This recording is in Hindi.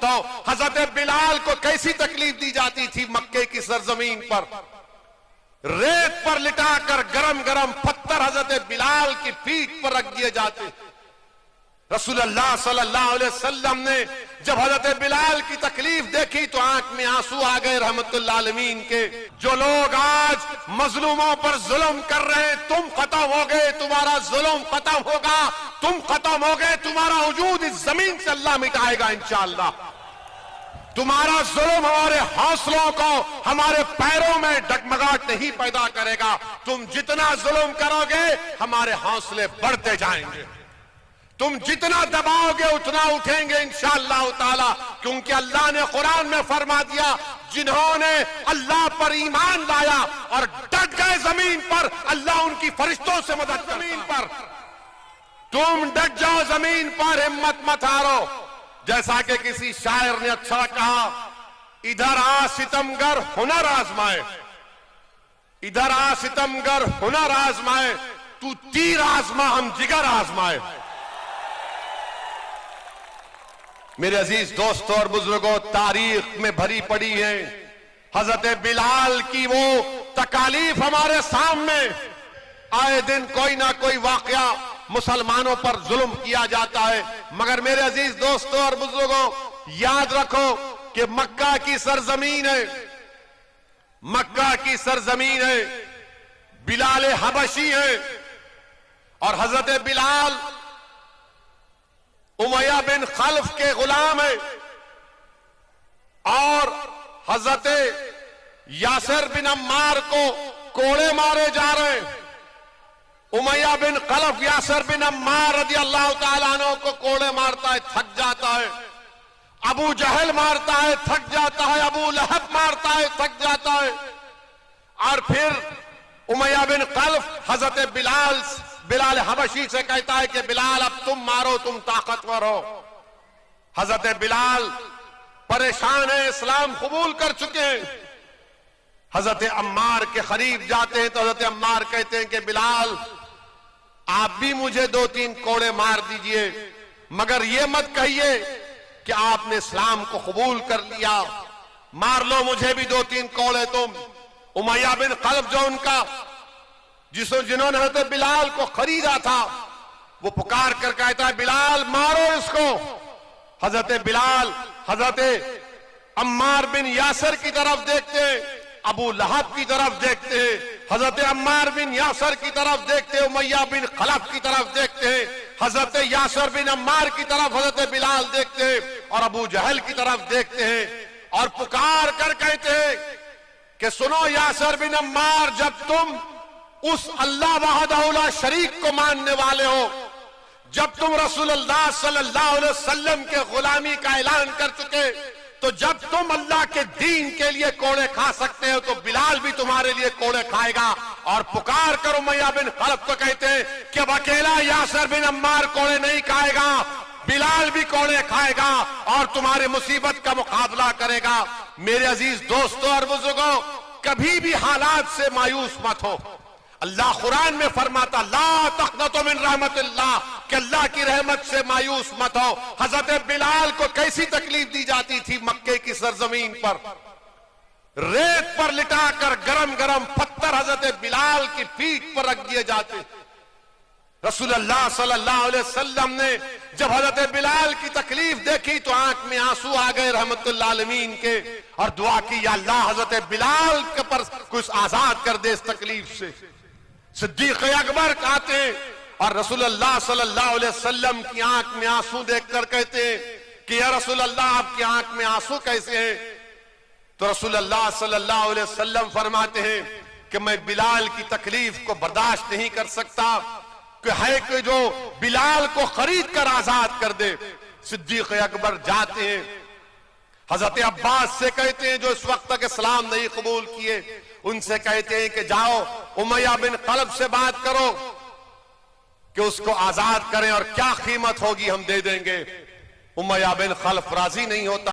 बताओ हजरत बिलाल को कैसी तकलीफ दी जाती थी मक्के की सरजमीन पर। रेत पर लिटाकर गरम गरम पत्थर हजरत बिलाल की पीठ पर रख दिए जाते। रसूलुल्लाह सल्लल्लाहु अलैहि वसल्लम ने जब हजरत बिलाल की तकलीफ देखी तो आंख में आंसू आ गए रहमतुल्लाह आलमीन के। जो लोग आज मजलूमों पर जुल्म कर रहे हैं, तुम खत्म हो गए, तुम्हारा जुल्म खत्म होगा, तुम खत्म हो गए, तुम्हारा वजूद इस जमीन से अल्लाह मिटाएगा इंशाअल्लाह। तुम्हारा जुल्म हमारे हौसलों को, हमारे पैरों में डगमगाहट नहीं पैदा करेगा। तुम जितना जुल्म करोगे हमारे हौसले बढ़ते जाएंगे, तुम जितना दबाओगे उतना उठेंगे इंशाअल्लाह ताला। क्योंकि अल्लाह ने कुरान में फरमा दिया, जिन्होंने अल्लाह पर ईमान लाया और डट गए जमीन पर, अल्लाह उनकी फरिश्तों से मदद जमीन पर। तुम डट जाओ जमीन पर, हिम्मत मत हारो। जैसा कि किसी शायर ने अच्छा कहा, इधर आ सितमगर हुनर आजमाए, इधर आ सितमगर हुनर आजमाए, तू तीर आजमा हम जिगर आजमाए। मेरे अजीज दोस्तों और बुजुर्गों, तारीख में भरी पड़ी है हजरत बिलाल की वो तकालीफ हमारे सामने। आए दिन कोई ना कोई वाकया मुसलमानों पर जुल्म किया जाता है, मगर मेरे अजीज दोस्तों और बुजुर्गों, याद रखो कि मक्का की सरजमीन है, मक्का की सरजमीन है, बिलाल हबशी है और हजरत बिलाल उमैया बिन खल्फ के गुलाम है और हजरत यासिर बिन अम्मार को कोड़े मारे जा रहे हैं। उमैया बिन खल्फ यासिर बिन अम्मार रज़ी अल्लाह तआला अन्हु को कोड़े मारता है, थक जाता है। अबू जहल मारता है, थक जाता है। अबू लहब मारता है, थक जाता है। और फिर उमैया बिन खल्फ हजरत बिलाल हबशी से कहता है कि बिलाल अब तुम मारो, तुम ताकतवर हो। हजरत बिलाल परेशान है, इस्लाम कबूल कर चुके हैं। हजरत अम्मार के करीब जाते हैं तो हजरत अम्मार कहते हैं कि बिलाल आप भी मुझे 2-3 कोड़े मार दीजिए, मगर ये मत कहिए कि आपने इस्लाम को कबूल कर लिया, मार लो मुझे भी 2-3 कोड़े तुम। उमैया बिन खल्फ जो उनका जिन्होंने हजरत बिलाल को खरीदा था, वो पुकार कर कहता है बिलाल मारो इसको। हजरत बिलाल हजरत अम्मार बिन यासिर की तरफ देखते हैं, अबू लहब की तरफ देखते हैं, हजरत अम्मार बिन यासिर की तरफ देखते हैं, उमैया बिन खल्फ की तरफ देखते हैं, हजरत यासिर बिन अम्मार की तरफ हजरत बिलाल देखते हैं और अबू जहल की तरफ देखते हैं और पुकार कर कहते हैं कि सुनो यासिर बिन अम्मार, जब तुम उस अल्लाह वहदहू ला शरीक को मानने वाले हो, जब तुम रसूलुल्लाह सल्लल्लाहु अलैहि वसल्लम के गुलामी का ऐलान कर चुके, तो जब तुम अल्लाह के दीन के लिए कोड़े खा सकते हो तो बिलाल भी तुम्हारे लिए कोड़े खाएगा। और पुकार कर उमैया बिन खल्फ को कहते हैं कि अब अकेला यासिर बिन अम्मार कोड़े नहीं खाएगा, बिलाल भी कोड़े खाएगा और तुम्हारी मुसीबत का मुकाबला करेगा। मेरे अजीज दोस्तों और बुजुर्गों, कभी भी हालात से मायूस मत हो। अल्लाह कुरान में फरमाता ला तक़नतु मिन रहमतिल्लाह, कि अल्लाह की रहमत से मायूस मत हो। हजरत बिलाल को कैसी तकलीफ दी जाती थी मक्के की सरजमीन पर। रेत पर लिटाकर गरम गरम पत्थर हजरत बिलाल की पीठ पर रख दिए जाते। रसूलुल्लाह सल्लल्लाहु अलैहि वसल्लम ने जब हजरत बिलाल की तकलीफ देखी तो आंख में आंसू आ गए रहमतुल्लाह आलमीन के और दुआ की, या अल्लाह हजरत बिलाल के पर कुछ आजाद कर दे इस तकलीफ से। सिद्दीक अकबर कहते हैं और रसूलुल्लाह सल्लल्लाहु अलैहि वसल्लम की आंख में आंसू देखकर कहते हैं कि या रसूलुल्लाह आपकी आंख में आंसू कैसे हैं? तो रसूलुल्लाह सल्लल्लाहु अलैहि वसल्लम फरमाते हैं कि मैं बिलाल की तकलीफ को बर्दाश्त नहीं कर सकता, कि है कि जो बिलाल को खरीद कर आजाद कर दे। सिद्दीक अकबर जाते हैं, हजरत अब्बास से कहते हैं जो इस वक्त तक इस्लाम नहीं कबूल किए, उनसे कहते हैं कि जाओ उमैया बिन खल्फ से बात करो कि उसको आजाद करें और क्या कीमत होगी हम दे देंगे। उमैया बिन खल्फ राजी नहीं होता।